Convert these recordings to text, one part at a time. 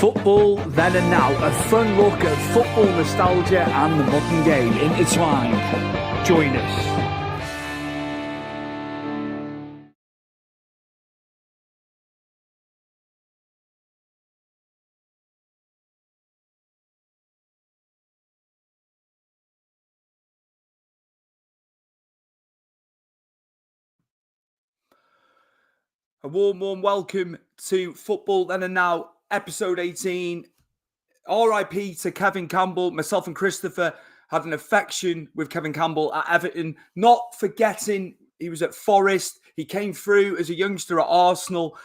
Football then and now, a fun look at football nostalgia and the modern game intertwined. Join us. A warm welcome to Football Then and Now, episode 18. RIP to Kevin Campbell. Myself and Christopher had an affection with Kevin Campbell at Everton. Not forgetting he was at Forest. He came through as a youngster at Arsenal.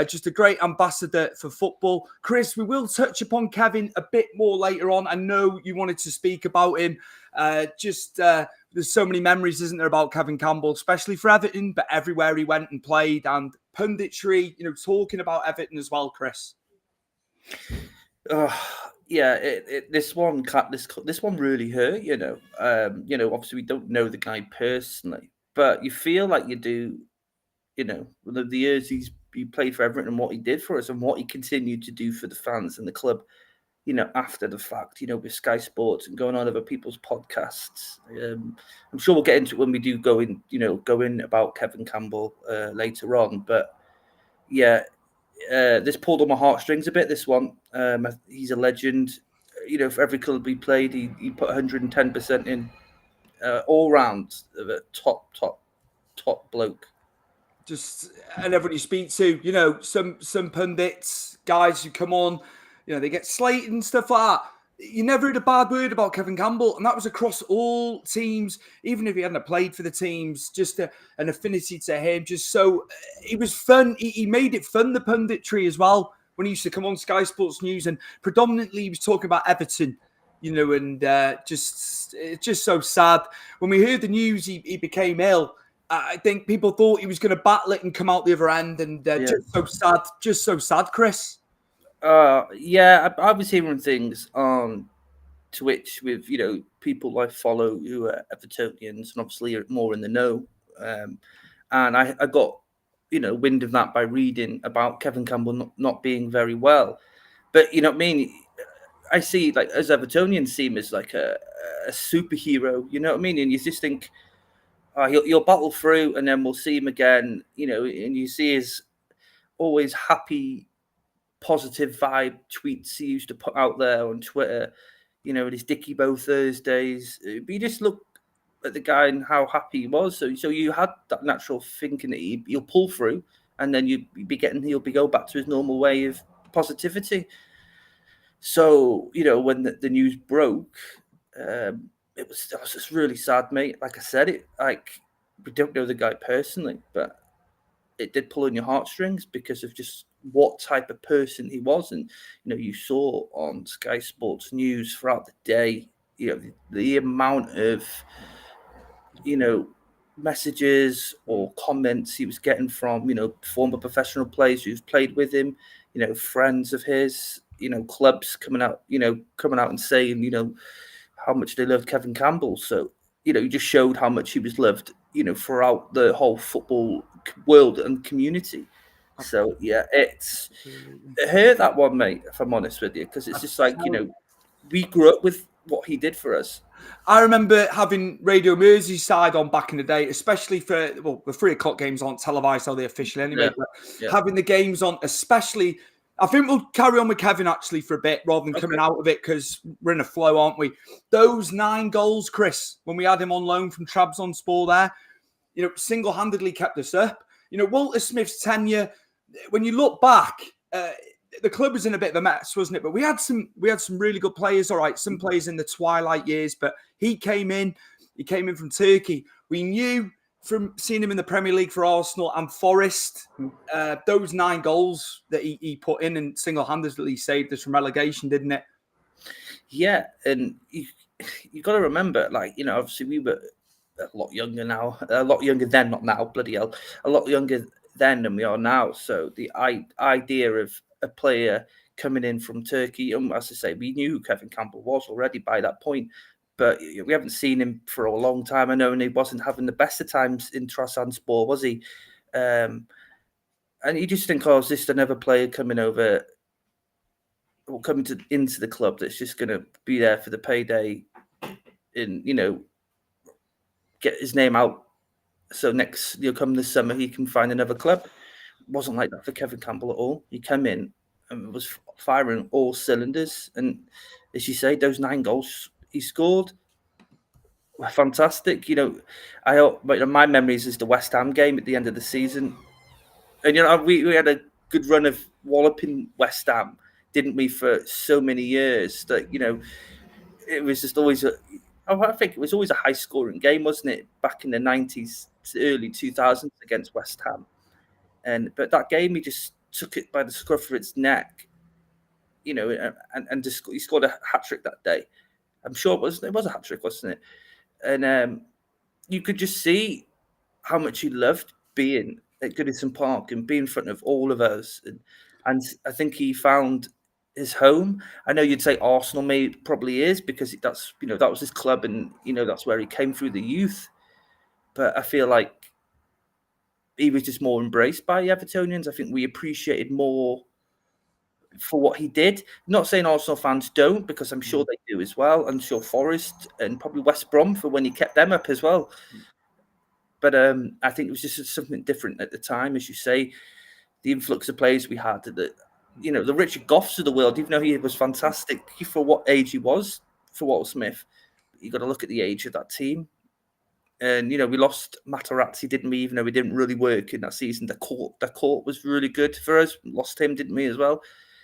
Just a great ambassador for football. Chris, we will touch upon Kevin a bit more later on. I know you wanted to speak about him. There's so many memories, isn't there, about Kevin Campbell, especially for Everton, but everywhere he went and played, and punditry, talking about Everton as well, Chris. This one really hurt. Obviously we don't know the guy personally, but you feel like you do. The years he played for Everton and what he did for us and what he continued to do for the fans and the club. After the fact, with Sky Sports and going on other people's podcasts. I'm sure we'll get into it when we do go in about Kevin Campbell later on. But yeah, this pulled on my heartstrings a bit, this one. He's a legend. For every club he played, he put 110% in all round of a top bloke. And everyone you speak to, some pundits, guys who come on, they get slated and stuff like that. You never heard a bad word about Kevin Campbell, and that was across all teams, even if he hadn't played for the teams, just an affinity to him. Just so it was fun. He made it fun, the punditry as well, when he used to come on Sky Sports News, and predominantly he was talking about Everton, and it's just so sad. When we heard the news he became ill, I think people thought he was going to battle it and come out the other end, and just so sad, Chris. I was hearing things on Twitch with people I follow who are Evertonians and obviously are more in the know, and I got wind of that by reading about Kevin Campbell not being very well. But I see, like, as Evertonians, see him as like a superhero. And you just think he'll battle through, and then we'll see him again. And you see his always happy, positive vibe tweets he used to put out there on Twitter, and his Dickie Bow Thursdays. But you just look at the guy and how happy he was. So you had that natural thinking that he'll pull through, and then he'll be go back to his normal way of positivity. So when the news broke, it was just really sad, mate. Like I said, we don't know the guy personally, but it did pull on your heartstrings because of just what type of person he was. And, you saw on Sky Sports News throughout the day, the amount of, messages or comments he was getting from, former professional players who've played with him, friends of his, clubs coming out and saying, how much they loved Kevin Campbell. So, he just showed how much he was loved, throughout the whole football world and community. So yeah, it hurt, that one, mate, if I'm honest with you, because it's just like, we grew up with what he did for us. I remember having Radio Merseyside on back in the day, especially for the 3:00 games aren't televised, are they officially anyway? Yeah. Having the games on, especially, I think we'll carry on with Kevin actually for a bit rather than coming out of it, because we're in a flow, aren't we? Those 9 goals, Chris, when we had him on loan from Trabzonspor there, single-handedly kept us up. Walter Smith's tenure, when you look back, the club was in a bit of a mess, wasn't it? But we had some really good players. All right, some players in the twilight years, but he came in from Turkey. We knew from seeing him in the Premier League for Arsenal and Forest, those 9 goals that he put in and single-handedly saved us from relegation, didn't it? Yeah, and you got to remember, obviously we were a lot younger now, a lot younger then, not now, bloody hell, a lot younger then than we are now. So the idea of a player coming in from Turkey, and as I say, we knew who Kevin Campbell was already by that point, but we haven't seen him for a long time. I know, and he wasn't having the best of times in Trabzonspor, was he? And you just think, is this another player coming over coming into the club that's just going to be there for the payday and, get his name out. So next, come this summer, he can find another club. It wasn't like that for Kevin Campbell at all. He came in and was firing all cylinders. And as you say, those 9 goals he scored were fantastic. My memories is the West Ham game at the end of the season. And, we had a good run of walloping West Ham, didn't we, for so many years that, it was just always I think it was always a high-scoring game, wasn't it, back in the 90s to early 2000s against West Ham. But that game, he just took it by the scruff of its neck, and just, he scored a hat-trick that day. I'm sure it was a hat-trick, wasn't it? And you could just see how much he loved being at Goodison Park and being in front of all of us. And I think he found his home. I know you'd say Arsenal probably is, because that's that was his club, and that's where he came through the youth. But I feel like he was just more embraced by the Evertonians. I think we appreciated more for what he did. Not saying Arsenal fans don't, because I'm sure they do as well. I'm sure Forest and probably West Brom for when he kept them up as well. But I think it was just something different at the time, as you say. The influx of players we had, the Richard Goffs of the world, even though he was fantastic for what age he was for Walter Smith, you got to look at the age of that team. And, we lost Materazzi, didn't we? Even though we didn't really work in that season. The court was really good for us. Lost him, didn't we, as well?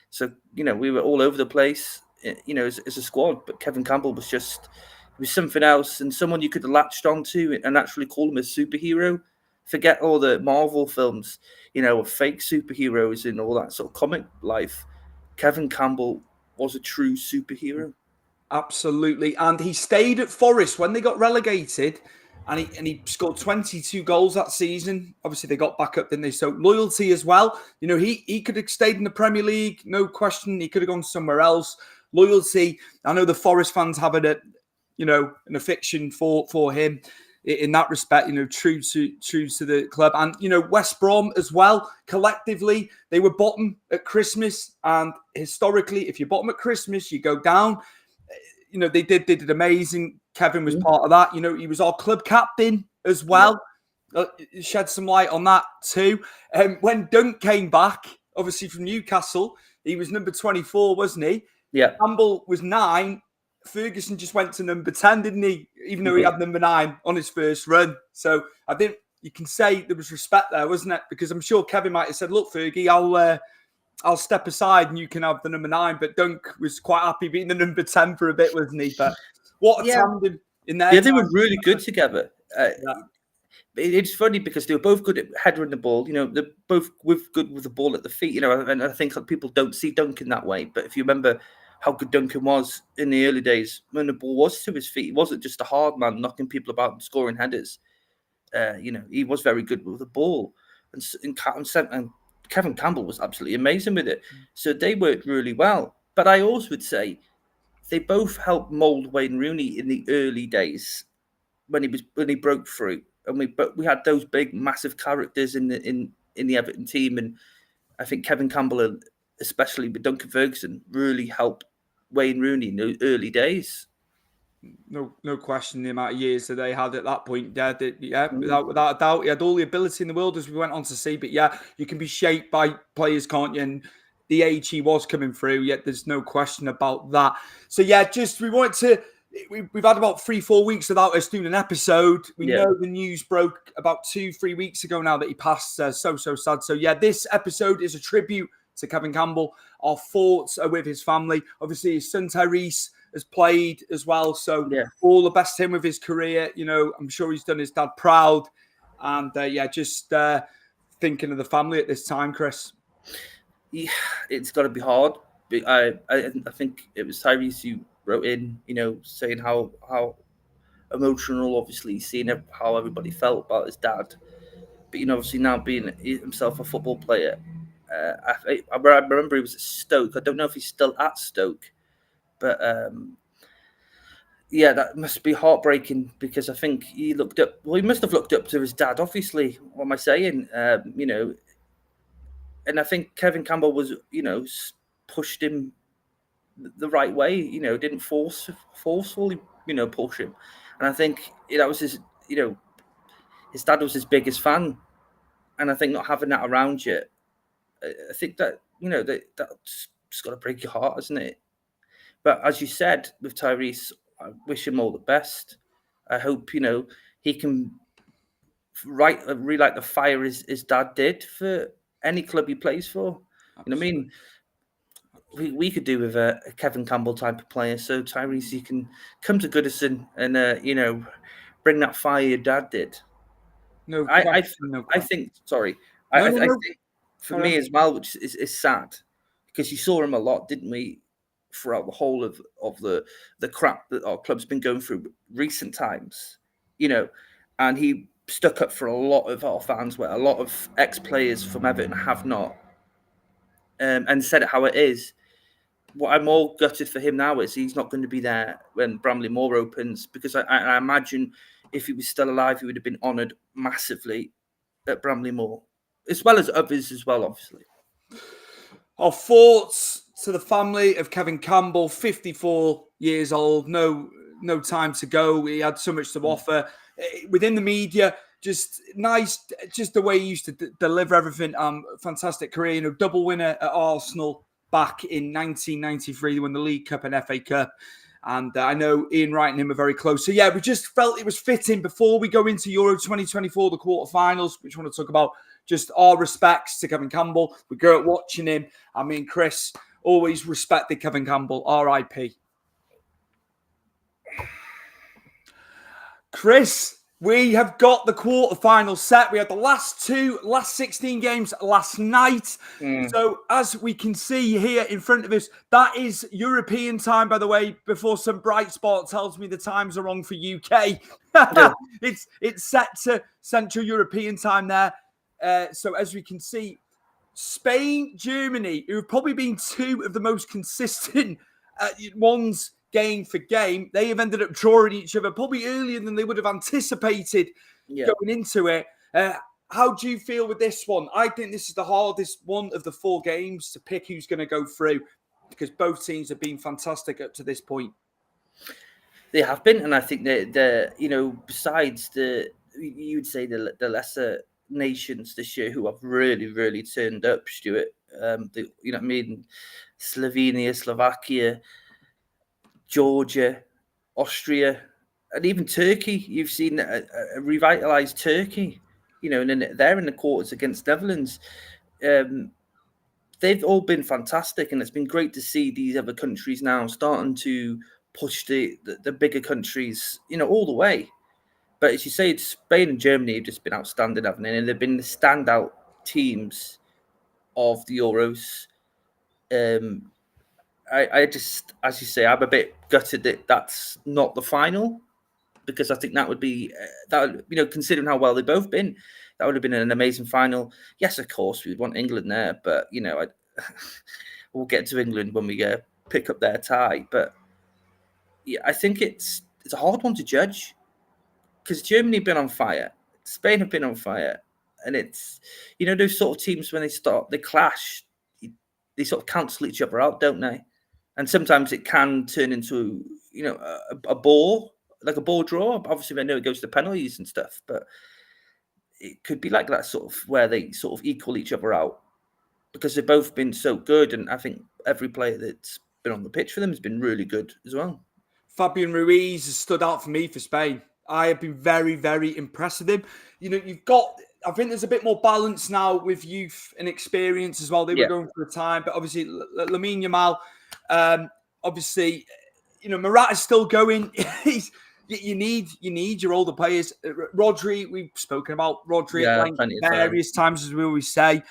So, we were all over the place, as a squad. But Kevin Campbell was something else, and someone you could have latched onto and actually call him a superhero. Forget all the Marvel films, of fake superheroes and all that sort of comic life. Kevin Campbell was a true superhero. Absolutely. And he stayed at Forest when they got relegated, and he scored 22 goals that season. Obviously, they got back up, didn't they? So loyalty as well. He could have stayed in the Premier League, no question. He could have gone somewhere else. Loyalty. I know the Forest fans have an affection for him in that respect, true to the club. And, West Brom as well, collectively, they were bottom at Christmas. And historically, if you're bottom at Christmas, you go down. They did amazing. Kevin was part of that. He was our club captain as well. Yeah. Shed some light on that too. When Dunk came back, obviously from Newcastle, he was number 24, wasn't he? Yeah. Campbell was 9. Ferguson just went to number 10, didn't he? Even though he had number 9 on his first run. So I think you can say there was respect there, wasn't it? Because I'm sure Kevin might have said, "Look, Fergie, I'll step aside and you can have the number 9." But Dunk was quite happy being the number 10 for a bit, wasn't he? But what a tandem in there. Yeah, they were really good together. It's funny because they were both good at headering the ball. They're both good with the ball at the feet. And I think people don't see Duncan that way. But if you remember how good Duncan was in the early days when the ball was to his feet, he wasn't just a hard man knocking people about and scoring headers. He was very good with the ball. And Kevin Campbell was absolutely amazing with it. So they worked really well. But I also would say they both helped mould Wayne Rooney in the early days when he broke through. And we had those big, massive characters in the Everton team. And I think Kevin Campbell, especially with Duncan Ferguson, really helped Wayne Rooney in the early days. No question the amount of years that they had at that point. Without a doubt. He had all the ability in the world, as we went on to see. But you can be shaped by players, can't you? And the age he was coming through, yet there's no question about that. So we've had about 3-4 weeks without us doing an episode. We know the news broke about 2-3 weeks ago now that he passed. So sad. So this episode is a tribute to Kevin Campbell. Our thoughts are with his family. Obviously, his son Tyrese has played as well. So all the best to him with his career. I'm sure he's done his dad proud. And just thinking of the family at this time, Chris. Yeah, it's got to be hard. I think it was Tyrese who wrote in, saying how emotional, obviously, seeing how everybody felt about his dad. But, obviously now being himself a football player, I remember he was at Stoke. I don't know if he's still at Stoke. But, that must be heartbreaking because I think he must have looked up to his dad, obviously. What am I saying? And I think Kevin Campbell was, pushed him the right way. Didn't forcefully push him, and I think that was his. His dad was his biggest fan, and I think not having that around you, I think that that's just got to break your heart, hasn't it? But as you said with Tyrese, I wish him all the best. I hope he can relight the fire his dad did for any club he plays for. Absolutely. I mean, we could do with a Kevin Campbell type of player. So Tyrese, you can come to Goodison and bring that fire your dad did. No question. I think. Sorry, No, I no, no. think for me as well, which is sad, because you saw him a lot, didn't we? Throughout the whole of the crap that our club's been going through recent times, and he stuck up for a lot of our fans, where a lot of ex-players from Everton have not, and said it how it is. What I'm all gutted for him now is he's not going to be there when Bramley Moor opens, because I imagine if he was still alive, he would have been honoured massively at Bramley Moor, as well as others as well, obviously. Our thoughts to the family of Kevin Campbell, 54 years old, no time to go. He had so much to offer. Within the media, just nice, just the way he used to deliver everything. Fantastic career, double winner at Arsenal back in 1993. They won the League Cup and FA Cup. And I know Ian Wright and him are very close. So, yeah, we just felt it was fitting before we go into Euro 2024, the quarterfinals, which we want to talk about. Just our respects to Kevin Campbell. We grew up watching him. I mean, Chris always respected Kevin Campbell. R.I.P. Chris, we have got the quarterfinal set. We had the last 16 games last night. So as we can see here in front of us, that is European time, by the way, before some bright spot tells me the times are wrong for UK. Yeah. It's set to Central European time there. So as we can see, Spain, Germany, who have probably been two of the most consistent ones game for game, they have ended up drawing each other probably earlier than they would have anticipated going into it. How do you feel with this one? I think this is the hardest one of the 4 games to pick who's going to go through, because both teams have been fantastic up to this point. They have been, and I think they're besides you'd say the lesser nations this year who have really, really turned up, Stuart. Slovenia, Slovakia, Georgia, Austria, and even Turkey. You've seen a revitalized Turkey, and then they're in the quarters against Netherlands. They've all been fantastic, and it's been great to see these other countries now starting to push the bigger countries, all the way. But as you say, Spain and Germany have just been outstanding, haven't they? And they've been the standout teams of the Euros. I just, as you say, I'm a bit gutted that that's not the final, because I think that would be considering how well they've both been, that would have been an amazing final. Yes, of course, we'd want England there, but we'll get to England when we pick up their tie. But yeah, I think it's a hard one to judge, because Germany have been on fire, Spain have been on fire, and it's those sort of teams when they clash, they sort of cancel each other out, don't they? And sometimes it can turn into a bore, like a ball draw. Obviously, I know it goes to penalties and stuff, but it could be like that sort of where they sort of equal each other out, because they've both been so good, and I think every player that's been on the pitch for them has been really good as well. Fabian Ruiz has stood out for me for Spain. I have been very, very impressed with him. I think there's a bit more balance now with youth and experience as well. They were going for a time, but obviously Lamine Yamal, obviously, Morata's still going. You need your older players. Rodri, we've spoken about Rodri at various times, as we always say.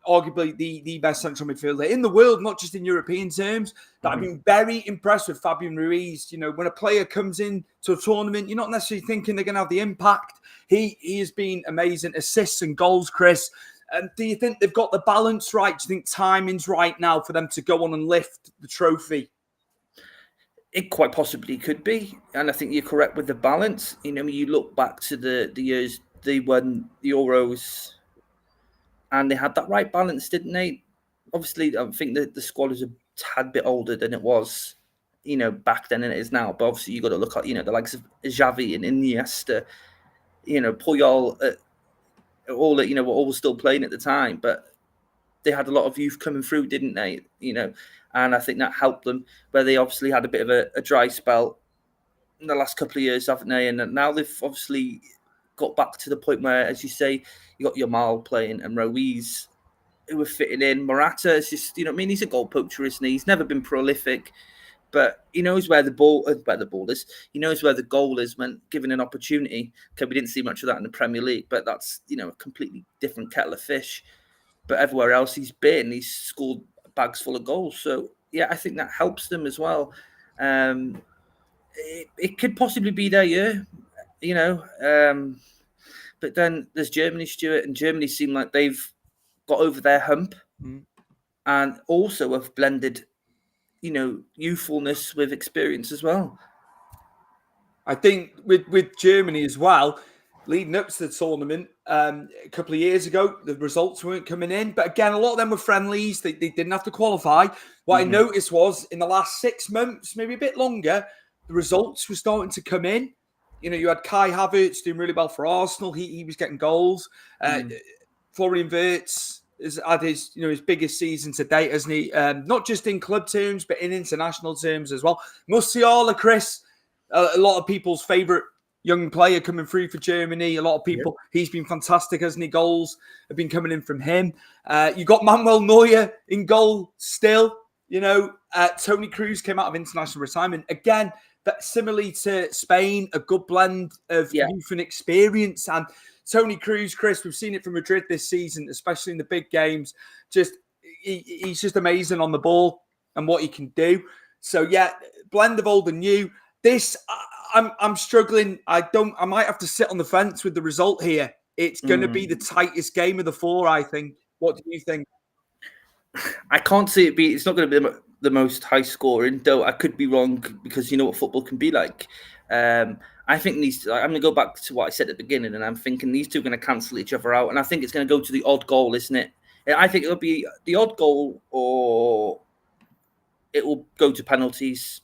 Arguably the best central midfielder in the world, not just in European terms. But I've been very impressed with Fabian Ruiz. When a player comes in to a tournament, you're not necessarily thinking they're going to have the impact. He has been amazing. Assists and goals, Chris. Do you think they've got the balance right? Do you think timing's right now for them to go on and lift the trophy? It quite possibly could be. And I think you're correct with the balance. You look back to the years they won the Euros, and they had that right balance, didn't they? Obviously, I think that the squad is a tad bit older than it was, back then than it is now. But obviously, you got to look at, the likes of Xavi and Iniesta, Puyol, all that, were all still playing at the time. But they had a lot of youth coming through, didn't they? And I think that helped them, where they obviously had a bit of a dry spell in the last couple of years, haven't they? And now they've obviously got back to the point where, as you say, you got Yamal playing and Ruiz, who were fitting in. Morata is just, he's a goal poacher, isn't he? He's never been prolific, but he knows where the ball is. He knows where the goal is when given an opportunity. Okay, we didn't see much of that in the Premier League, but that's, a completely different kettle of fish. But everywhere else he's been, he's scored bags full of goals. So, yeah, I think that helps them as well. It could possibly be their year, but then there's Germany, Stuart, and Germany seem like they've got over their hump and also have blended, youthfulness with experience as well. I think with Germany as well, leading up to the tournament a couple of years ago, the results weren't coming in. But again, a lot of them were friendlies. They didn't have to qualify. What I noticed was in the last 6 months, maybe a bit longer, the results were starting to come in. You had Kai Havertz doing really well for Arsenal. He was getting goals. Florian Wirtz has had his biggest season to date, hasn't he? Not just in club terms, but in international terms as well. Musiala, Chris, a lot of people's favourite young player coming through for Germany. A lot of people, he's been fantastic, hasn't he? Goals have been coming in from him. You got Manuel Neuer in goal still. Toni Kroos came out of international retirement. Again, that similarly to Spain, a good blend of youth and experience. And Toni Kroos, Chris, we've seen it from Madrid this season, especially in the big games. He's just amazing on the ball and what he can do. So yeah, blend of old and new. This, I'm struggling. I might have to sit on the fence with the result here. It's going to be the tightest game of the four, I think. What do you think? I can't see it be. It's not going to be the most high scoring, though. I could be wrong because you know what football can be like. I think I'm going to go back to what I said at the beginning, and I'm thinking these two are going to cancel each other out, and I think it's going to go to the odd goal, isn't it? I think it'll be the odd goal, or it will go to penalties.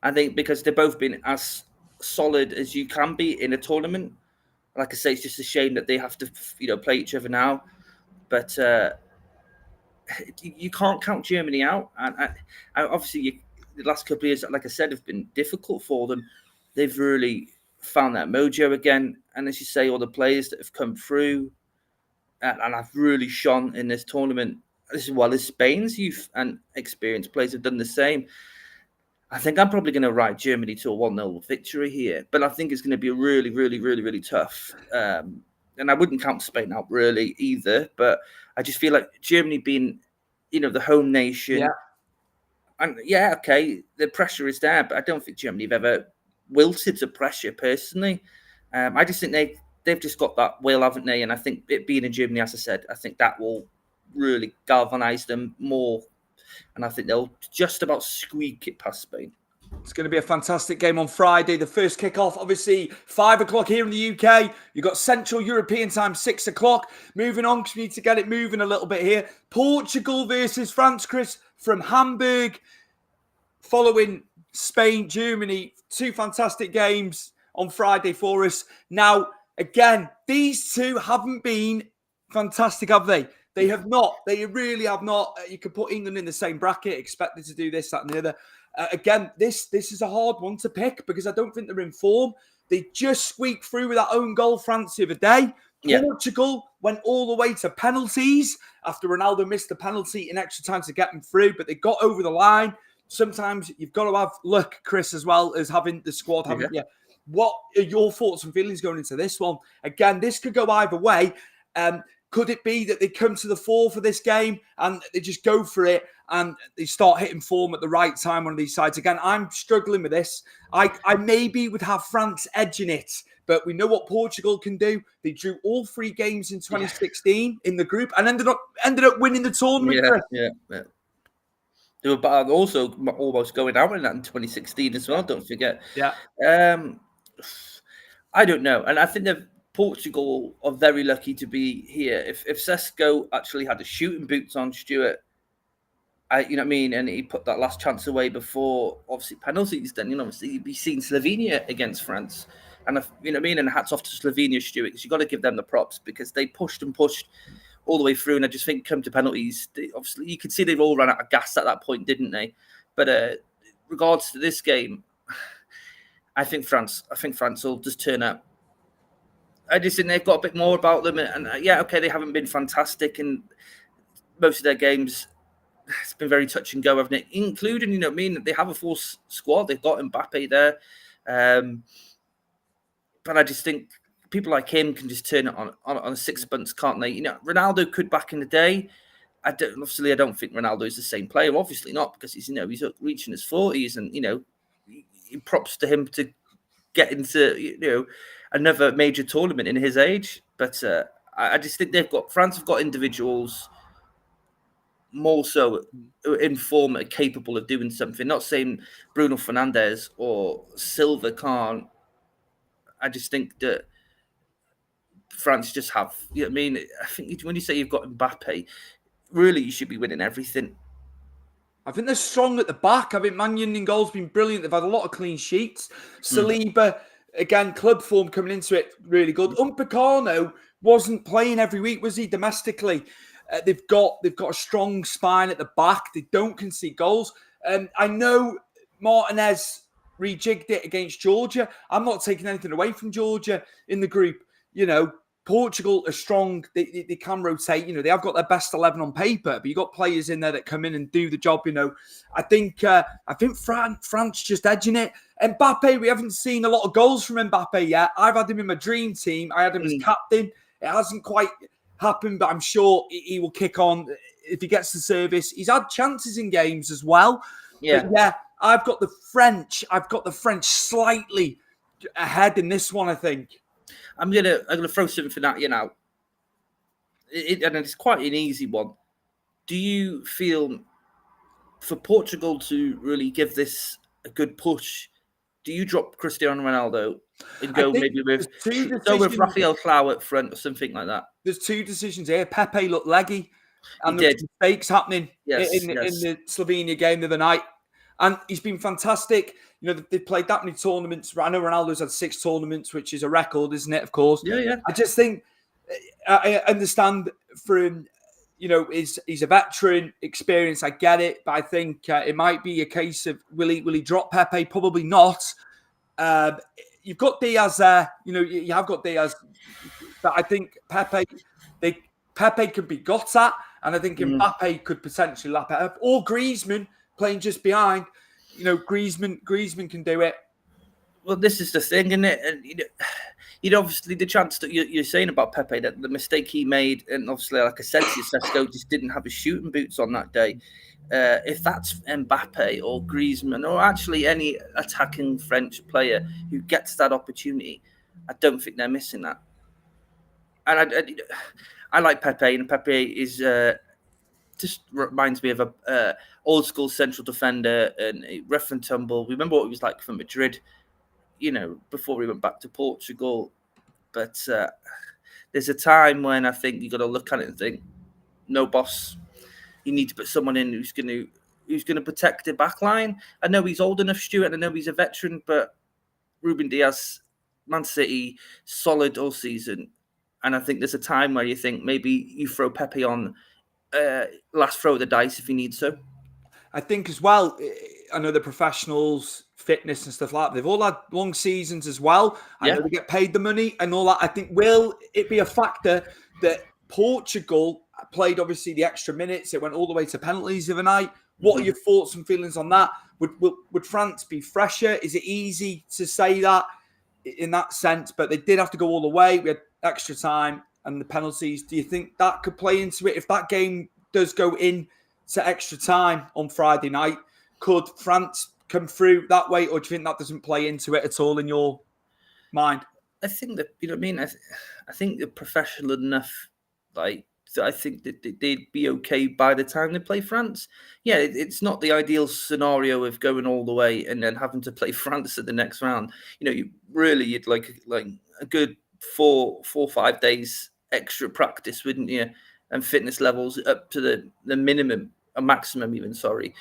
I think because they've both been as solid as you can be in a tournament. Like I say, it's just a shame that they have to, play each other now. But you can't count Germany out. And obviously, the last couple of years, like I said, have been difficult for them. They've really found that mojo again. And as you say, all the players that have come through and have really shone in this tournament, as well as Spain's youth and experienced players have done the same. I think I'm probably going to ride Germany to a 1-0 victory here, but I think it's going to be really, really, really, really tough. And I wouldn't count Spain out really either, but I just feel like Germany being, the home nation. Yeah. And okay, the pressure is there, but I don't think Germany have ever wilted to pressure personally. I just think they've just got that will, haven't they? And I think it being in Germany, as I said, I think that will really galvanise them more. And I think they'll just about squeak it past Spain. It's going to be a fantastic game on Friday. The first kickoff, obviously, 5 o'clock here in the UK. You've got Central European time, 6 o'clock. Moving on, because we need to get it moving a little bit here. Portugal versus France, Chris, from Hamburg. Following Spain, Germany. 2 fantastic games on Friday for us. Now, again, these two haven't been fantastic, have they? They have not. They really have not. You could put England in the same bracket, expected to do this, that, and the other. Again, this is a hard one to pick because I don't think they're in form. They just squeaked through with that own goal, France, the other day. Yeah. Portugal went all the way to penalties after Ronaldo missed the penalty in extra time to get them through, but they got over the line. Sometimes you've got to have luck, Chris, as well as having the squad, haven't you? What are your thoughts and feelings going into this one? Again, this could go either way. Could it be that they come to the fore for this game and they just go for it and they start hitting form at the right time on these sides? Again, I'm struggling with this. I maybe would have France edging it, but we know what Portugal can do. They drew all 3 games in 2016 in the group and ended up winning the tournament. Yeah. They were also almost going out in that in 2016 as well, don't forget. Yeah. I don't know. And I think that Portugal are very lucky to be here. If Sesko actually had the shooting boots on, Stuart, You know what I mean? And he put that last chance away before, obviously, penalties. Then, obviously, you'd be seeing Slovenia against France. And, you know what I mean? And hats off to Slovenia, Stuart, because you've got to give them the props because they pushed and pushed all the way through. And I just think come to penalties, obviously, you could see they've all run out of gas at that point, didn't they? But regards to this game, I think France will just turn up. I just think they've got a bit more about them. And yeah, okay, they haven't been fantastic in most of their games. It's been very touch and go, haven't it? Including, you know what I mean? They have a full squad. They've got Mbappe there. But I just think people like him can just turn it on a sixpence, can't they? Ronaldo could back in the day. I don't think Ronaldo is the same player. Obviously not, because he's reaching his 40s, and props to him to get into another major tournament in his age. But I just think France have got individuals more so in form are capable of doing something. Not saying Bruno Fernandes or Silva can't. I just think that France just have, you know what I mean? I think when you say you've got Mbappe, really you should be winning everything. I think they're strong at the back. I think Man United goal's been brilliant. They've had a lot of clean sheets. Saliba, again, club form coming into it, really good. Upamecano wasn't playing every week, was he, domestically? They've got a strong spine at the back. They don't concede goals. I know Martinez rejigged it against Georgia. I'm not taking anything away from Georgia in the group. Portugal are strong. They can rotate. They have got their best 11 on paper, but you've got players in there that come in and do the job. I think France just edging it. Mbappe, we haven't seen a lot of goals from Mbappe yet. I've had him in my dream team. I had him as captain. It hasn't quite happened, but I'm sure he will kick on if he gets the service. He's had chances in games as well. Yeah. But yeah, I've got the French slightly ahead in this one, I think. I'm gonna throw something at you now. And it's quite an easy one. Do you feel for Portugal to really give this a good push, do you drop Cristiano Ronaldo and go maybe with Rafael Clau up front or something like that? There's two decisions here. Pepe looked leggy, and there's mistakes happening in the Slovenia game the other night. And he's been fantastic. They've played that many tournaments. I know Ronaldo's had 6 tournaments, which is a record, isn't it? Of course. Yeah. I just think I understand for him. He's a veteran, experience. I get it, but I think it might be a case of will he drop Pepe? Probably not. You've got Diaz there. You have got Diaz, but I think Pepe could be got at, and I think Mbappe could potentially lap it up, or Griezmann playing just behind. Griezmann can do it. Well, this is the thing, isn't it? And obviously the chance that you're saying about Pepe, that the mistake he made, and obviously, like I said, Sesko just didn't have his shooting boots on that day. If that's Mbappe or Griezmann or actually any attacking French player who gets that opportunity, I don't think they're missing that. And I like Pepe, and Pepe is just reminds me of a old school central defender and a rough and tumble. Remember what he was like for Madrid, before he went back to Portugal. But there's a time when I think you got to look at it and think, no, boss, you need to put someone in who's going to protect the back line. I know he's old enough, Stuart. I know he's a veteran, but Ruben Diaz, Man City, solid all season. And I think there's a time where you think maybe you throw Pepe on last throw of the dice if you need so. I think as well, I know the professionals, fitness and stuff like that, they've all had long seasons as well. I know they get paid the money and all that. I think, will it be a factor that Portugal played obviously the extra minutes? It went all the way to penalties the other night. What are your thoughts and feelings on that? Would France be fresher? Is it easy to say that in that sense? But they did have to go all the way. We had extra time and the penalties. Do you think that could play into it? If that game does go in to extra time on Friday night, could France come through that way, or do you think that doesn't play into it at all in your mind? I think that, you know what I mean? I think they're professional enough, I think that they'd be okay by the time they play France. Yeah, it's not the ideal scenario of going all the way and then having to play France at the next round. You'd like a good 4 or 5 days extra practice, wouldn't you? And fitness levels up to the minimum. a maximum even. Sorry,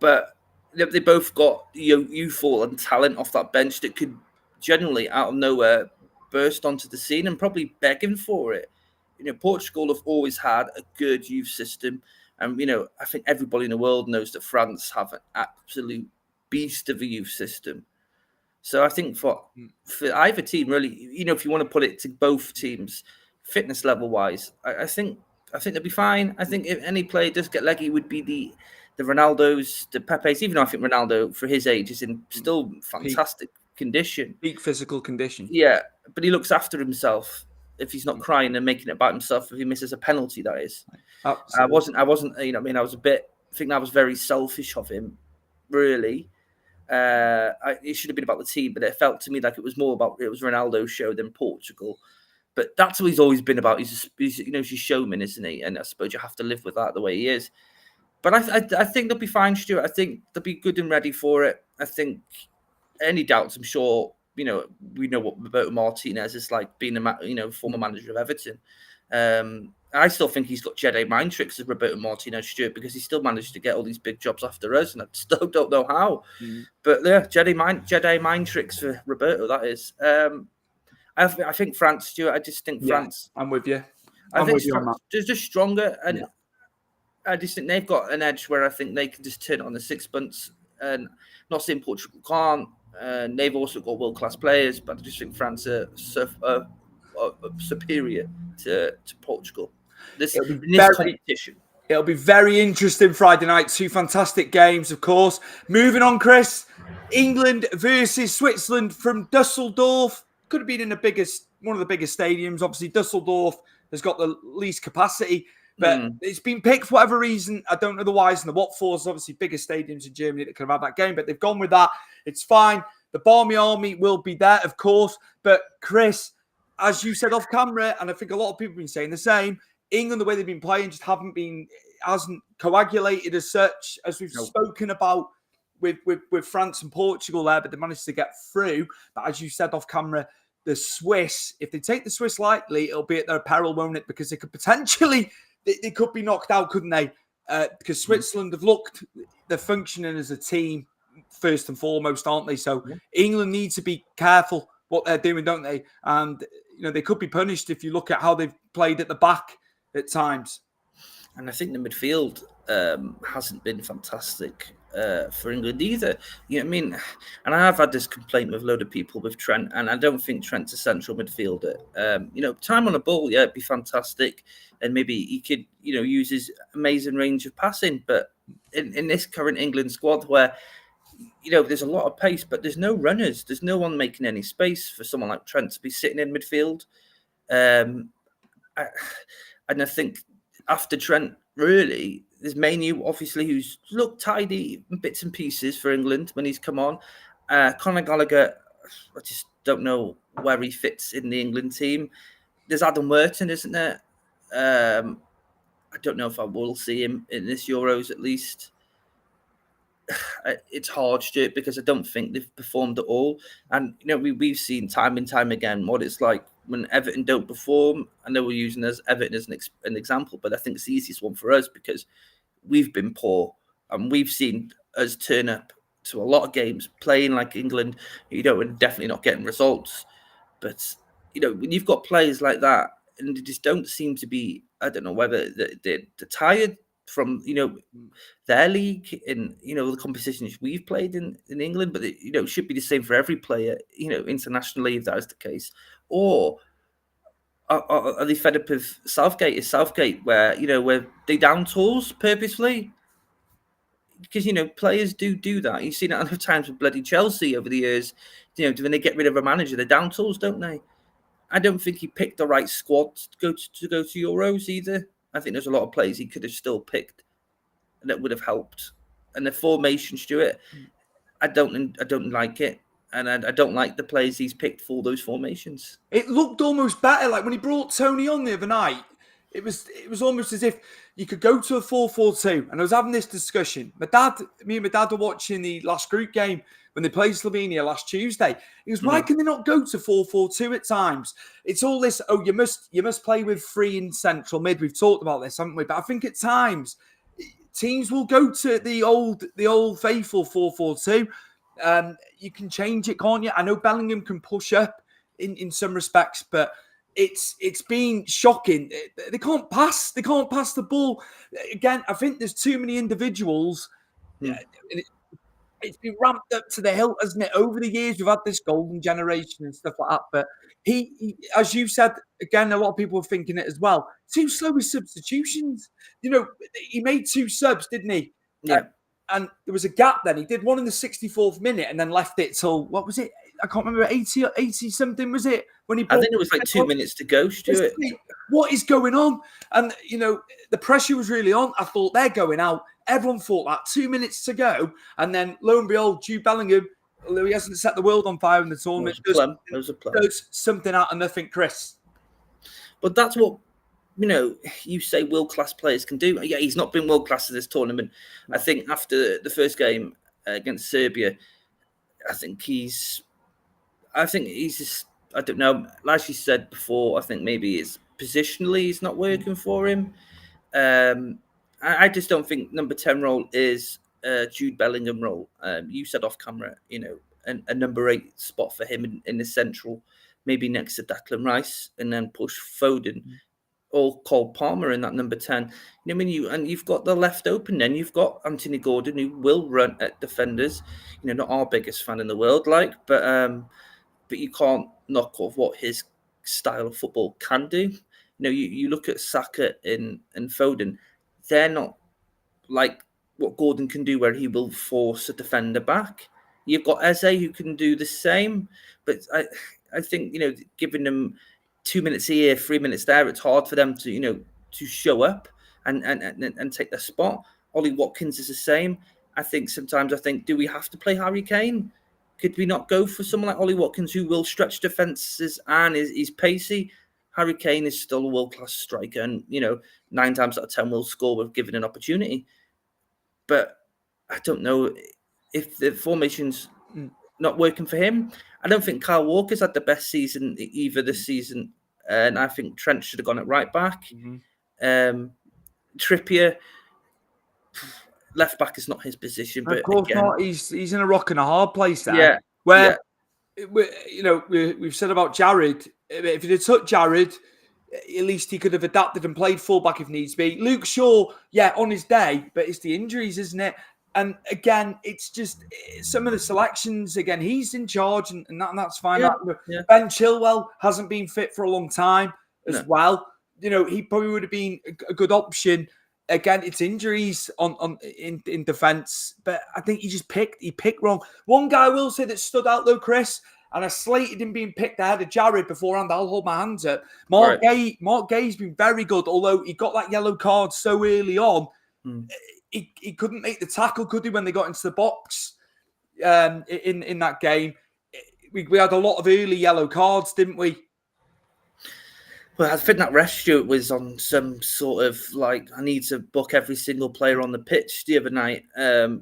but they both got youthful and talent off that bench that could generally out of nowhere burst onto the scene and probably begging for it. Portugal have always had a good youth system, and I think everybody in the world knows that France have an absolute beast of a youth system. So I think for either team, really, if you want to put it to both teams, fitness level wise, I think they'll be fine. I think if any player does get leggy, would be the Ronaldos, the Pepes. Even though I think Ronaldo, for his age, is in still fantastic condition, peak physical condition. Yeah, but he looks after himself. If he's not crying and making it about himself, if he misses a penalty, that is. Absolutely. I wasn't. I was a bit. I think that was very selfish of him, really. It should have been about the team, but it felt to me like it was Ronaldo's show than Portugal. But that's what he's always been about. He's a showman, isn't he? And I suppose you have to live with that the way he is. But I think they'll be fine, Stuart. I think they'll be good and ready for it. I think any doubts, I'm sure, we know what Roberto Martinez is like, being a former manager of Everton. I still think he's got Jedi mind tricks as Roberto Martinez, Stuart, because he still managed to get all these big jobs after us, and I still don't know how. But yeah, Jedi mind tricks for Roberto, that is. I think France, Stuart. I just think France. I'm with you. I think they're just stronger, and I just think they've got an edge where I think they can just turn it on the sixpence. And not saying Portugal can't. They've also got world-class players, but I just think France are superior to Portugal. This competition. It'll be very interesting Friday night. 2 fantastic games, of course. Moving on, Chris. England versus Switzerland from Dusseldorf. Could have been in one of the biggest stadiums. Obviously, Dusseldorf has got the least capacity, but it's been picked for whatever reason. I don't know the whys and the what fors. Obviously, bigger stadiums in Germany that could have had that game, but they've gone with that. It's fine. The Barmy Army will be there, of course. But Chris, as you said off camera, and I think a lot of people have been saying the same, England, the way they've been playing, just hasn't coagulated as such, as we've spoken about with France and Portugal there, but they managed to get through. But as you said off camera, the Swiss, if they take the Swiss lightly, it'll be at their peril, won't it? Because they could potentially, they could be knocked out, couldn't they? Because Switzerland they're functioning as a team first and foremost, aren't they? So England needs to be careful what they're doing, don't they? And they could be punished if you look at how they've played at the back at times. And I think the midfield hasn't been fantastic for England either. You know what I mean? And I have had this complaint with a load of people with Trent, and I don't think Trent's a central midfielder. Time on the ball, it'd be fantastic, and maybe he could, use his amazing range of passing. But in this current England squad, where there's a lot of pace, but there's no runners, there's no one making any space for someone like Trent to be sitting in midfield. And I think after Trent, really, there's Mainu, obviously, who's looked tidy in bits and pieces for England when he's come on. Conor Gallagher, I just don't know where he fits in the England team. There's Adam Wharton, isn't there? I don't know if I will see him in this Euros, at least. It's hard, Stuart, because I don't think they've performed at all. And, we've seen time and time again what it's like when Everton don't perform. I know we're using Everton as an example, but I think it's the easiest one for us because we've been poor and we've seen us turn up to a lot of games playing like England. We're definitely not getting results. But, when you've got players like that and they just don't seem to be, I don't know whether they're tired from, their league and, the competitions we've played in England, but it should be the same for every player, internationally, if that is the case. Or are they fed up with Southgate? Is Southgate where they down tools purposefully? Because, players do that. You've seen it other times with bloody Chelsea over the years. When they get rid of a manager, they down tools, don't they? I don't think he picked the right squad to go to Euros either. I think there's a lot of players he could have still picked that would have helped. And the formation, Stuart, I don't like it. And I don't like the players he's picked for those formations. It looked almost better. Like when he brought Tony on the other night, it was almost as if, you could go to a 4-4-2. And I was having this discussion. Me and my dad were watching the last group game when they played Slovenia last Tuesday. He goes, why can they not go to 4-4-2 at times? It's all this, you must play with 3 in central mid. We've talked about this, haven't we? But I think at times teams will go to the old faithful 4-4-2. You can change it, can't you? I know Bellingham can push up in some respects, but it's been shocking. They can't pass. They can't pass the ball. Again, I think there's too many individuals. It's been ramped up to the hilt, hasn't it? Over the years, we've had this golden generation and stuff like that. But he as you said, again, a lot of people are thinking it as well. Too slow with substitutions. He made 2 subs, didn't he? Yeah. And there was a gap then. He did one in the 64th minute and then left it till, what was it? I can't remember, 80 or 80 something, was it? I think it was like 2 minutes to go, Stuart. What is going on? And, the pressure was really on. I thought they're going out. Everyone thought that. 2 minutes to go. And then, lo and behold, Jude Bellingham, although he hasn't set the world on fire in the tournament, does something out of nothing, Chris. But that's what, you say world-class players can do. Yeah, he's not been world-class in this tournament. I think after the first game against Serbia, I think he's just, I don't know, like you said before, I think maybe it's positionally he's not working for him. I just don't think number 10 role is Jude Bellingham role. You said off camera, a number 8 spot for him in the central, maybe next to Declan Rice, and then push Foden or Cole Palmer in that number 10. You've got the left open. Then you've got Anthony Gordon, who will run at defenders. Not our biggest fan in the world, but you can't knock off what his style of football can do. You look at Saka and Foden, they're not like what Gordon can do, where he will force a defender back. You've got Eze who can do the same, but I think giving them 2 minutes here, 3 minutes there, it's hard for them to show up and take their spot. Ollie Watkins is the same. I think, do we have to play Harry Kane? Could we not go for someone like Ollie Watkins, who will stretch defences and is pacey? Harry Kane is still a world-class striker, and 9 times out of 10 will score if given an opportunity. But I don't know if the formation's not working for him. I don't think Kyle Walker's had the best season either this season, and I think Trent should have gone at right back. Trippier, left back is not his position, but of course not. He's in a rock and a hard place there. Yeah, where we've said about Jared. If he'd have took Jared, at least he could have adapted and played fullback if needs be. Luke Shaw, on his day, but it's the injuries, isn't it? And again, it's just some of the selections. Again, he's in charge, and that's fine. Ben Chilwell hasn't been fit for a long time as well. He probably would have been a good option. Again, it's injuries in defence, but I think he picked wrong. One guy I will say that stood out though, Chris, and I slated him being picked ahead of Jared beforehand. I'll hold my hands up. Mark Gay. Mark Gay's been very good, although he got that yellow card so early on. He couldn't make the tackle, could he, when they got into the box in that game? We had a lot of early yellow cards, didn't we? Well, I think that ref, Stuart, was on some sort of I need to book every single player on the pitch the other night.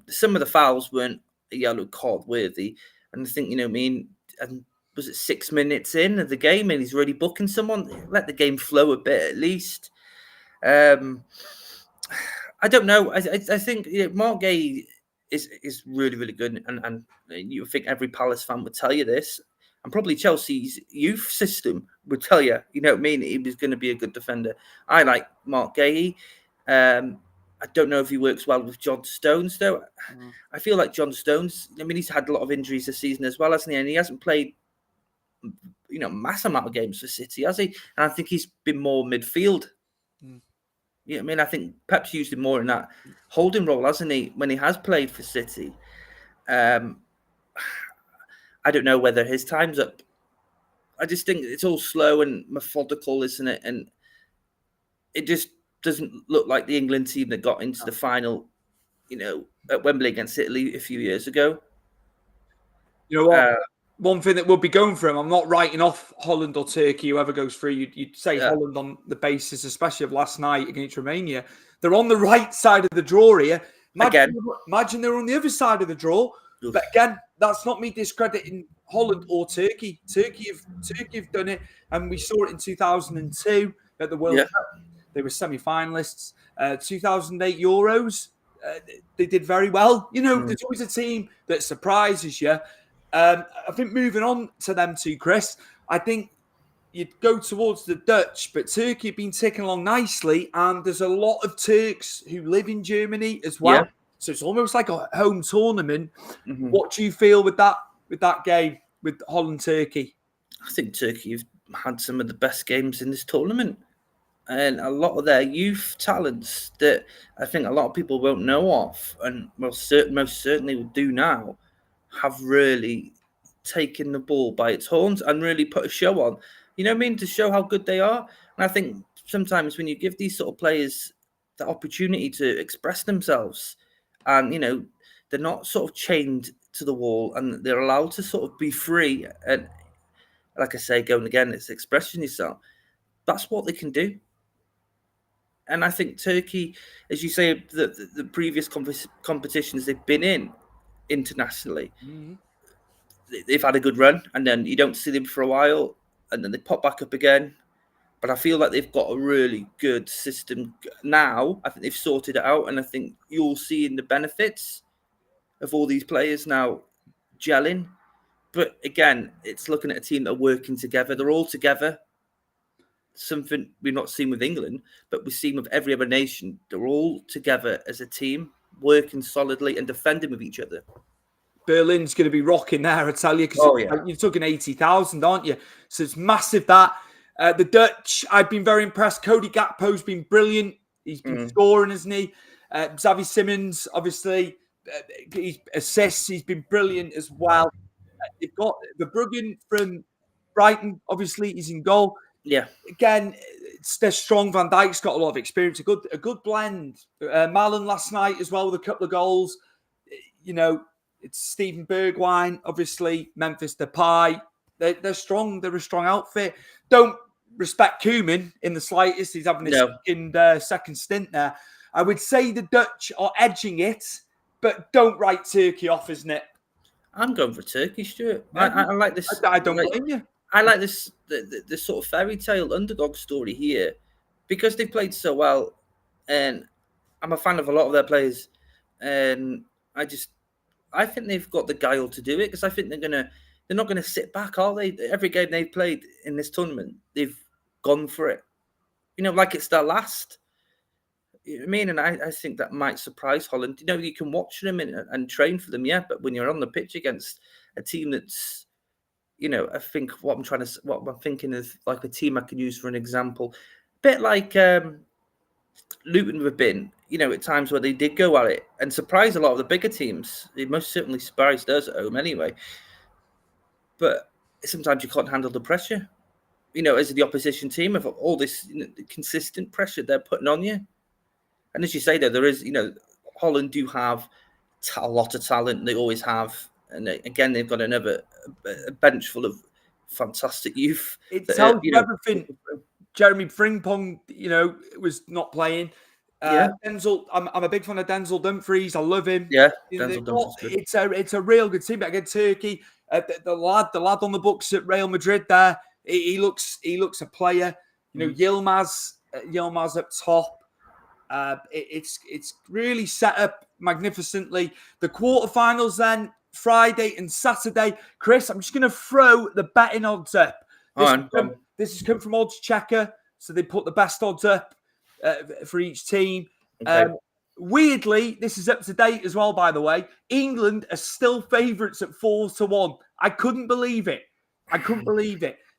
Some of the fouls weren't a yellow card worthy. And I think, and was it 6 minutes in of the game and he's already booking someone? Let the game flow a bit at least. I don't know. I think Mark Gay is really, really good. And you think every Palace fan would tell you this. And probably Chelsea's youth system would tell you, He was going to be a good defender. I like Mark Gay. I don't know if he works well with John Stones, though. I feel like John Stones, he's had a lot of injuries this season as well, hasn't he? And he hasn't played, mass amount of games for City, has he? And I think he's been more midfield. I think Pep's used him more in that holding role, hasn't he, when he has played for City? I don't know whether his time's up. I just think it's all slow and methodical, isn't it? And it just doesn't look like the England team that got into the final, at Wembley against Italy a few years ago. You know what? one thing that will be going for him, I'm not writing off Holland or Turkey, whoever goes through. You'd say Holland on the basis, especially of last night against Romania. They're on the right side of the draw here. Imagine they're on the other side of the draw. Oof. But again, that's not me discrediting Holland or Turkey. Turkey have done it, and we saw it in 2002 at the World Cup. They were semi-finalists. 2008 Euros, they did very well. You know, there's always a team that surprises you. I think moving on to them two, Chris, I think you'd go towards the Dutch, but Turkey have been ticking along nicely, and there's a lot of Turks who live in Germany as well. Yeah. So it's almost like a home tournament. Mm-hmm. What do you feel with that game with Holland-Turkey? I think Turkey have had some of the best games in this tournament. And a lot of their youth talents that I think a lot of people won't know of, and most certainly do now, have really taken the ball by its horns and really put a show on. You know what I mean? To show how good they are. And I think sometimes when you give these sort of players the opportunity to express themselves, and, you know, they're not sort of chained to the wall and they're allowed to sort of be free. And like I say, going again, it's expressing yourself. That's what they can do. And I think Turkey, as you say, the previous competitions they've been in internationally, they've had a good run, and then you don't see them for a while, and then they pop back up again. But I feel like they've got a really good system now. I think they've sorted it out, and I think you'll see in the benefits of all these players now gelling. But again, it's looking at a team that are working together. They're all together. Something we've not seen with England, but we've seen with every other nation. They're all together as a team, working solidly and defending with each other. Berlin's going to be rocking there, I tell you, because you're talking 80,000, aren't you? So it's massive that. The Dutch, I've been very impressed. Cody Gakpo's been brilliant. He's been scoring, hasn't he? Xavi Simons, obviously, he's assists. He's been brilliant as well. They've got the Bruggen from Brighton, obviously, he's in goal. Yeah. Again, they're strong. Van Dijk's got a lot of experience. A good blend. Malen last night as well with a couple of goals. You know, it's Steven Bergwijn, obviously, Memphis Depay. They're strong. They're a strong outfit. Don't respect Koeman in the slightest. He's having a second stint there. I would say the Dutch are edging it, but don't write Turkey off, isn't it? I'm going for Turkey, Stuart. I like this. I don't blame you. I like this the sort of fairy tale underdog story here because they've played so well, and I'm a fan of a lot of their players, and I think they've got the guile to do it because I think they're not gonna sit back, are they? Every game they've played in this tournament, they've gone for it. You know, like it's their last. You know what I mean? And I think that might surprise Holland. You know, you can watch them and train for them, but when you're on the pitch against a team that's, you know, I think what I'm thinking is like a team I can use for an example. A bit like Luton have been, you know, at times where they did go at it and surprise a lot of the bigger teams. They most certainly surprised us at home anyway. But sometimes you can't handle the pressure, you know, as the opposition team of all this consistent pressure they're putting on you. And as you say, there is, you know, Holland do have a lot of talent. They always have. And again, they've got a bench full of fantastic youth. It tells you everything. Jeremy Frimpong, you know, was not playing. Denzel, I'm a big fan of Denzel Dumfries. I love him. Yeah, Denzel Dumfries. It's a real good team. But again, Turkey, the lad on the books at Real Madrid there, he looks a player. You know, Yilmaz up top. It's really set up magnificently. The quarterfinals then, Friday and Saturday. Chris, I'm just going to throw the betting odds up. This has come from Odds Checker, so they put the best odds up for each team. Okay. Weirdly, this is up to date as well, by the way. England are still favourites at 4-1. I couldn't believe it.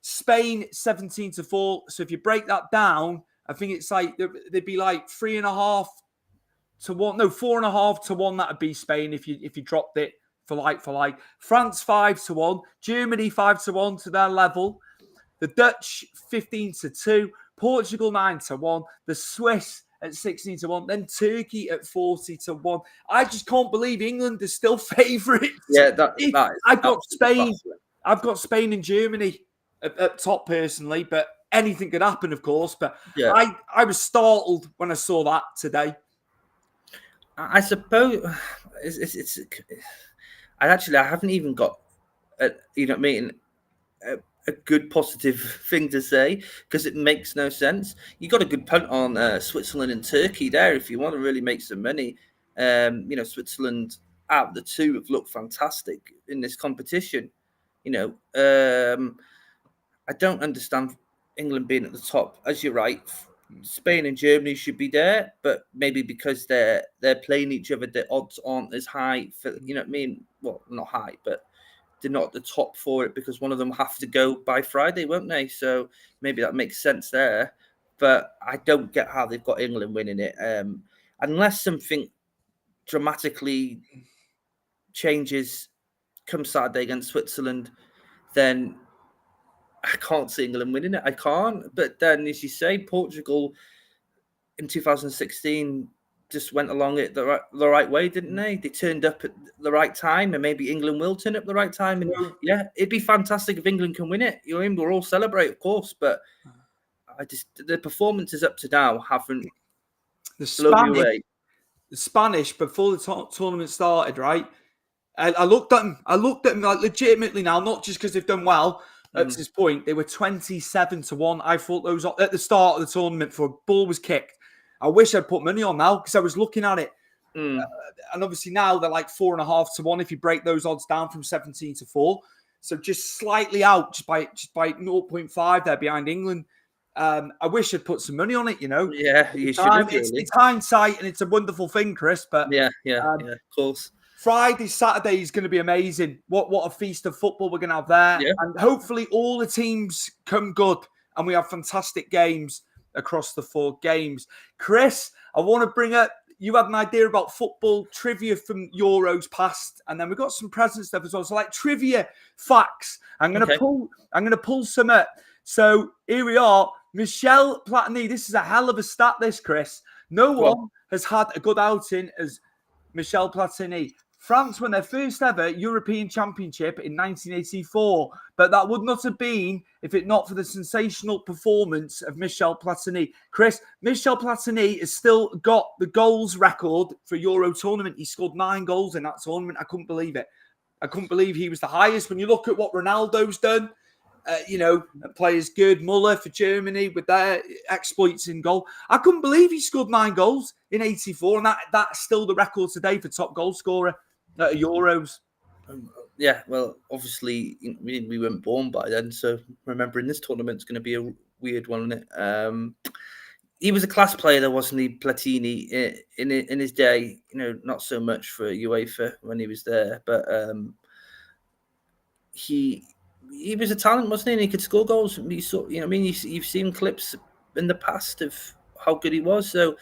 Spain 17-4. So if you break that down, I think it's like they'd be like 3.5 to 1. No, 4.5 to 1. That would be Spain if you dropped it for like. France 5-1. Germany 5-1 to their level. The Dutch 15-2. Portugal 9-1. The Swiss at 16-1. Then Turkey at 40-1. I just can't believe England is still favourites. Yeah, I got Spain I've got Spain and Germany at top personally, but anything could happen, of course. But Yeah. I was startled when I saw that today. I suppose it's I haven't even got a good positive thing to say, because it makes no sense. You got a good punt on Switzerland and Turkey there if you want to really make some money. Switzerland out of the two have looked fantastic in this competition. I don't understand England being at the top. As you're right, Spain and Germany should be there, but maybe because they're playing each other, the odds aren't as high for, well, not high, but they're not at the top for it, because one of them have to go by Friday, won't they? So maybe that makes sense there. But I don't get how they've got England winning it, unless something dramatically changes come Saturday against Switzerland. Then I can't see England winning it. I can't. But then, as you say, Portugal in 2016 just went along it the right way, didn't they? They turned up at the right time, and maybe England will turn up the right time. And yeah, it'd be fantastic if England can win it. We'll all celebrate, of course, but the performances up to now haven't blown me away. The Spanish, before the tournament started, right? I looked at them. Like legitimately now, not just because they've done well up to this point. They were 27-1. I thought those at the start of the tournament for a ball was kicked. I wish I'd put money on now, because I was looking at it. And obviously now they're like 4.5-1 if you break those odds down from 17-4. So just slightly out, just by 0.5 there behind England. I wish I'd put some money on it, Yeah, you should have, really. It's hindsight, and it's a wonderful thing, Chris. But yeah, of course. Friday, Saturday is going to be amazing. What a feast of football we're going to have there. Yeah. And hopefully all the teams come good and we have fantastic games across the 4 games. Chris, I want to bring up, you had an idea about football trivia from Euros past, and then we've got some present stuff as well. So like trivia facts. I'm going to pull some up. So here we are. Michel Platini. This is a hell of a stat, this, Chris. No one has had a good outing as Michel Platini. France won their first ever European Championship in 1984, but that would not have been if it not for the sensational performance of Michel Platini. Chris, Michel Platini has still got the goals record for Euro tournament. He scored 9 goals in that tournament. I couldn't believe it. I couldn't believe he was the highest. When you look at what Ronaldo's done, players good. Muller for Germany with their exploits in goal. I couldn't believe he scored 9 goals in 84, and that's still the record today for top goal scorer at Euros. Yeah, well, obviously we weren't born by then, so remembering this tournament's going to be a weird one, isn't it? He was a class player, though, wasn't he, Platini, in his day? Not so much for UEFA when he was there, but he was a talent, wasn't he? And he could score goals. You've seen clips in the past of how good he was. So,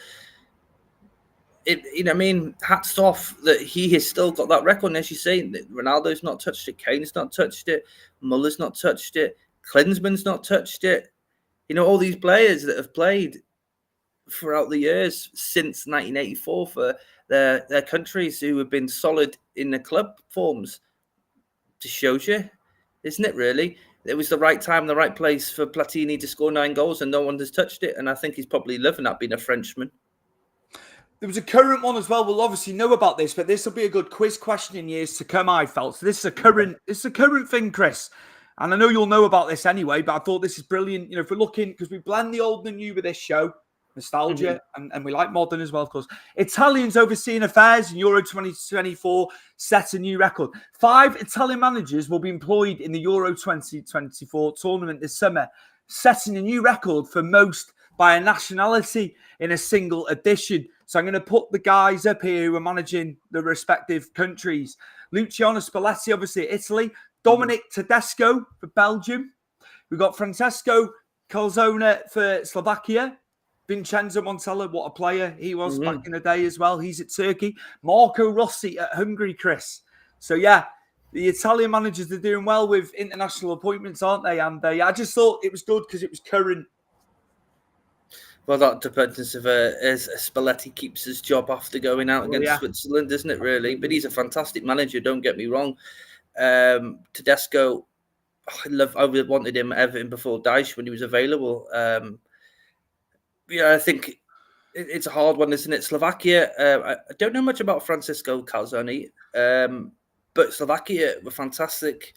hats off that he has still got that record. And as you say, Ronaldo's not touched it. Kane's not touched it. Muller's not touched it. Klinsmann's not touched it. All these players that have played throughout the years since 1984 for their countries, who have been solid in the club forms. Just shows you, isn't it, really? It was the right time, the right place for Platini to score 9 goals, and no one has touched it. And I think he's probably loving that, being a Frenchman. There was a current one as well. We'll obviously know about this, but this will be a good quiz question in years to come, I felt. So this is a current thing, Chris. And I know you'll know about this anyway, but I thought this is brilliant. If we're looking, because we blend the old and the new with this show, nostalgia, and we like modern as well, of course. Italians overseeing affairs in Euro 2024 set a new record. 5 Italian managers will be employed in the Euro 2024 tournament this summer, setting a new record for most by a nationality in a single edition. So I'm going to put the guys up here who are managing the respective countries. Luciano Spalletti, obviously, Italy. Dominic Tedesco for Belgium. We've got Francesco Calzona for Slovakia. Vincenzo Montella, what a player he was back in the day as well. He's at Turkey. Marco Rossi at Hungary, Chris. So, yeah, the Italian managers are doing well with international appointments, aren't they? And I just thought it was good because it was current. Well, that depends if Spalletti keeps his job after going out against Switzerland, isn't it, really? But he's a fantastic manager, don't get me wrong. Tedesco, I wanted him at Everton before Dyche when he was available. I think it's a hard one, isn't it? Slovakia. I don't know much about Francisco Calzoni, but Slovakia were fantastic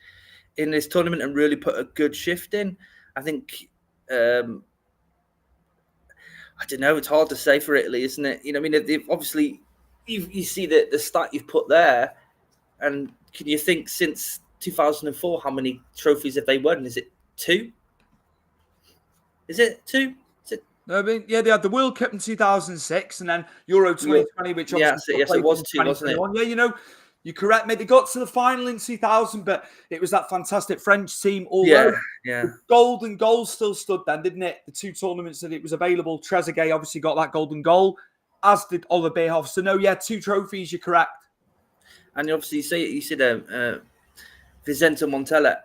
in this tournament and really put a good shift in. I think. I don't know. It's hard to say for Italy, isn't it? I mean, obviously, you see the stat you've put there, and can you think since 2004 how many trophies have they won? Is it 2? Is it 2? I mean, yeah, they had the World Cup in 2006 and then Euro 2020, which obviously it was 2, wasn't it? Yeah, you correct me. They got to the final in 2000, but it was that fantastic French team. Yeah. The golden goal still stood then, didn't it? The 2 tournaments that it was available. Trezeguet obviously got that golden goal, as did Oliver Bierhoff. So, no, 2 trophies, you're correct. And obviously, you said Vicente Montella.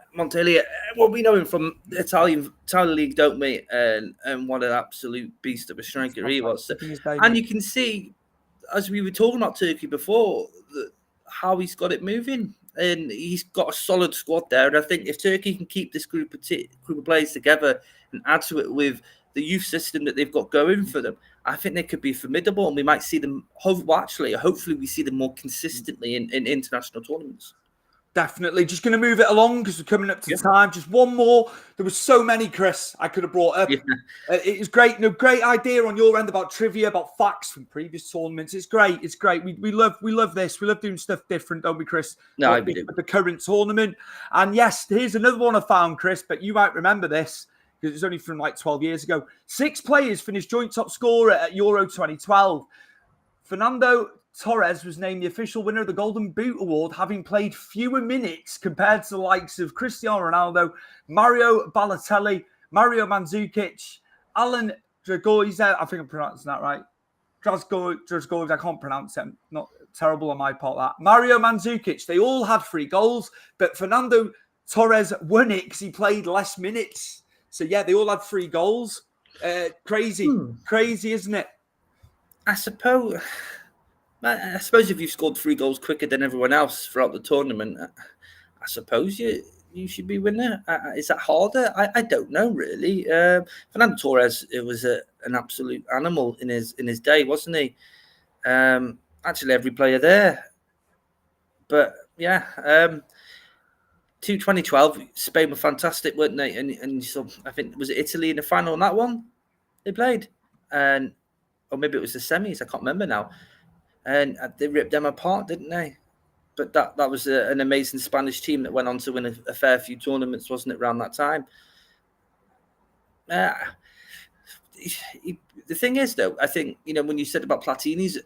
Well, we know him from the Italian league, don't we? And what an absolute beast of a striker he was. And you can see, as we were talking about Turkey before, how he's got it moving, and he's got a solid squad there. And I think if Turkey can keep this group of players together and add to it with the youth system that they've got going for them, I think they could be formidable, and we might see them. Hopefully, we see them more consistently in international tournaments. Definitely. Just going to move it along because we're coming up to time. Just one more. There were so many, Chris, I could have brought up. It was great. Great idea on your end about trivia, about facts from previous tournaments. It's great. It's great. We love this. We love doing stuff different, don't we, Chris? No, we do. The current tournament. And yes, here's another one I found, Chris, but you might remember this because it was only from like 12 years ago. 6 players finished joint top scorer at Euro 2012. Fernando Torres was named the official winner of the Golden Boot Award, having played fewer minutes compared to the likes of Cristiano Ronaldo, Mario Balotelli, Mario Mandzukic, Alan Dragoiza. I think I'm pronouncing that right. Dragoiza, I can't pronounce it. Not terrible on my part, that. Mario Mandzukic. They all had 3 goals, but Fernando Torres won it because he played less minutes. So, they all had 3 goals. Crazy, isn't it? I suppose if you've scored 3 goals quicker than everyone else throughout the tournament, I suppose you should be winner. Is that harder? I don't know really. Fernando Torres, it was an absolute animal in his day, wasn't he? Actually, every player there. But 2012, Spain were fantastic, weren't they? And so I think was it Italy in the final on that one they played, or maybe it was the semis. I can't remember now. And they ripped them apart, didn't they? But that was an amazing Spanish team that went on to win a fair few tournaments, wasn't it, around that time? The thing is, though, I think, when you said about Platini's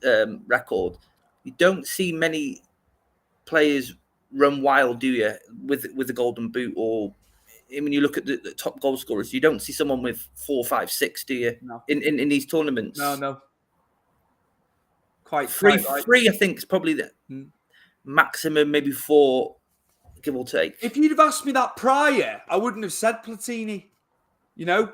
record, you don't see many players run wild, do you, with the Golden Boot? Or when you look at the top goal scorers, you don't see someone with 4, 5, 6, do you? No. In these tournaments? No. Quite three, right. 3, I think, is probably the maximum, maybe 4, give or take. If you'd have asked me that prior, I wouldn't have said Platini. In a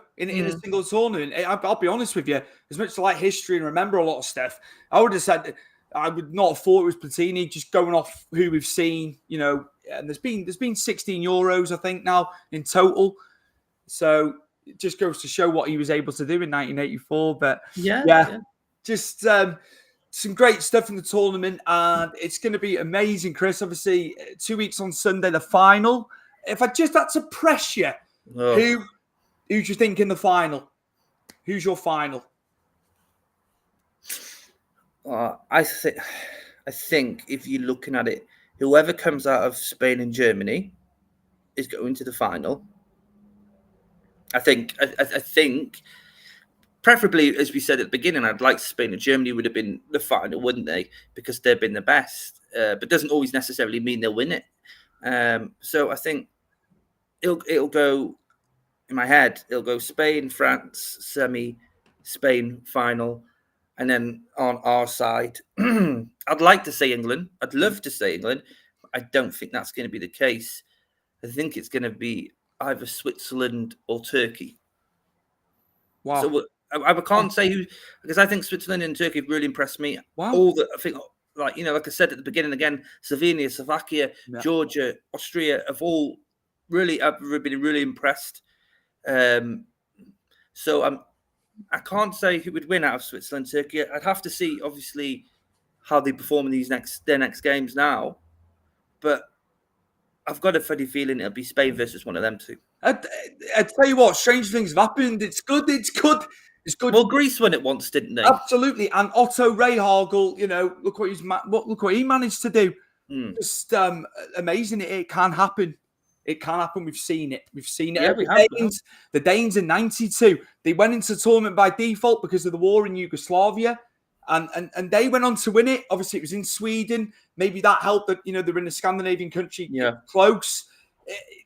single tournament. I'll be honest with you. As much as I like history and remember a lot of stuff, I would have said I would not have thought it was Platini. Just going off who we've seen, and there's been 16 Euros, I think, now in total. So it just goes to show what he was able to do in 1984. But just some great stuff in the tournament, and it's going to be amazing, Chris. Obviously, 2 weeks on Sunday, the final. If I just had to press you, who do you think in the final? Who's your final? I think if you're looking at it, whoever comes out of Spain and Germany is going to the final. I think, preferably, as we said at the beginning, I'd like Spain and Germany would have been the final, wouldn't they? Because they've been the best. But doesn't always necessarily mean they'll win it. So I think it'll go, in my head, it'll go Spain, France, semi, Spain, final. And then on our side, I'd like to say England. I'd love to say England. I don't think that's going to be the case. I think it's going to be either Switzerland or Turkey. Wow. So I can't say who, because I think Switzerland and Turkey have really impressed me. Wow. I think, like I said at the beginning again, Slovenia, Slovakia, Georgia, Austria have all I've been really impressed. So I can't say who would win out of Switzerland, Turkey. I'd have to see, obviously, how they perform in their next games now. But I've got a funny feeling it'll be Spain versus one of them two. I tell you what, strange things have happened. It's good. Well, Greece won it once, didn't they? Absolutely. And Otto Rehhagel, look what he managed to do. Just amazing. It can happen. It can happen. We've seen it. Yeah, the Danes in '92, they went into the tournament by default because of the war in Yugoslavia. And they went on to win it. Obviously, it was in Sweden. Maybe that helped that, they're in a Scandinavian country close.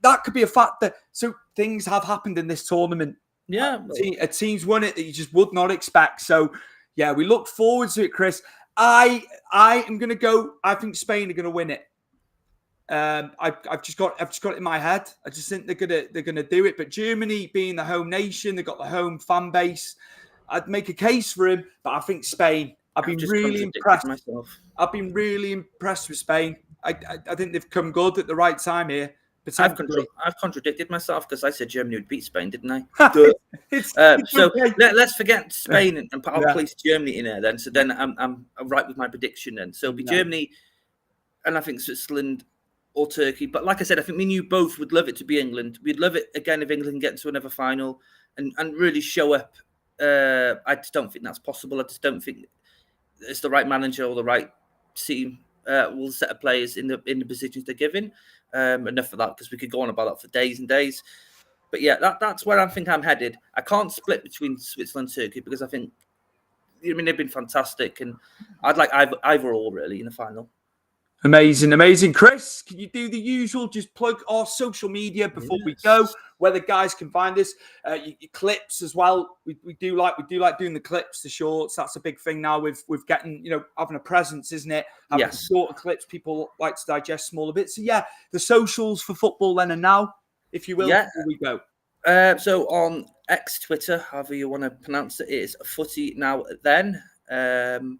That could be a factor. So things have happened in this tournament. Yeah. A team's won it that you just would not expect. So, yeah, we look forward to it, Chris. I am going to go. I think Spain are going to win it. I've just got it in my head. I just think they're gonna do it. But Germany, being the home nation, they've got the home fan base. I'd make a case for him, but I think Spain. I've been really impressed. I've been really impressed with Spain. I think they've come good at the right time here. I've contradicted myself because I said Germany would beat Spain, didn't I? So let's forget Spain and I'll place Germany in there then. So then I'm right with my prediction then. So it'll be Germany, and I think Switzerland or Turkey. But like I said, I think me and you both would love it to be England. We'd love it again if England get to another final and really show up. I just don't think that's possible. I just don't think it's the right manager or the right team will set of players in the positions they're given. Enough of that, because we could go on about that for days and days. But yeah, that's where I think I'm headed. I can't split between Switzerland and Turkey because I think, they've been fantastic, and I'd like either or really in the final. Amazing. Chris, can you do the usual? Just plug our social media before we go, where the guys can find us. Your clips as well. We do like doing the clips, the shorts. That's a big thing now with getting, having a presence, isn't it? Having shorter clips. People like to digest smaller bits. So yeah, the socials for Football Then and Now, if you will, before we go. So on X, Twitter, however you want to pronounce it, is Footy Now Then. On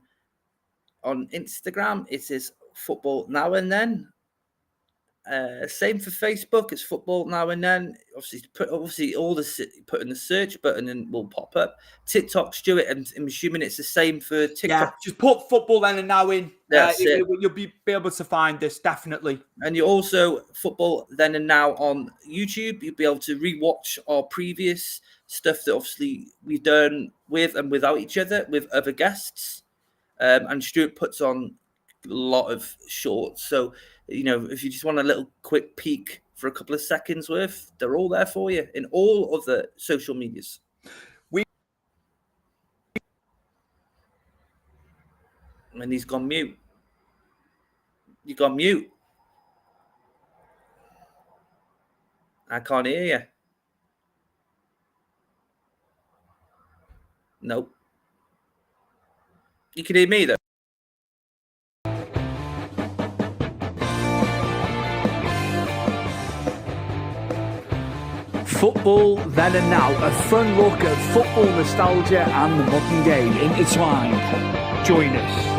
Instagram, it is Football Now and Then. Same for Facebook. It's Football Now and Then. Obviously, all put in the search button and will pop up. TikTok, Stuart, and I'm assuming it's the same for TikTok. Yeah, just put Football Then and Now in. You'll be able to find this, definitely. And you also Football Then and Now on YouTube. You'll be able to rewatch our previous stuff that obviously we've done with and without each other, with other guests. And Stuart puts on a lot of shorts. So, if you just want a little quick peek for a couple of seconds worth, they're all there for you in all of the social medias. And he's gone mute. You've gone mute. I can't hear you. Nope. You can hear me, though. Football Then and Now, a fun look at football nostalgia and the modern game intertwined. Join us.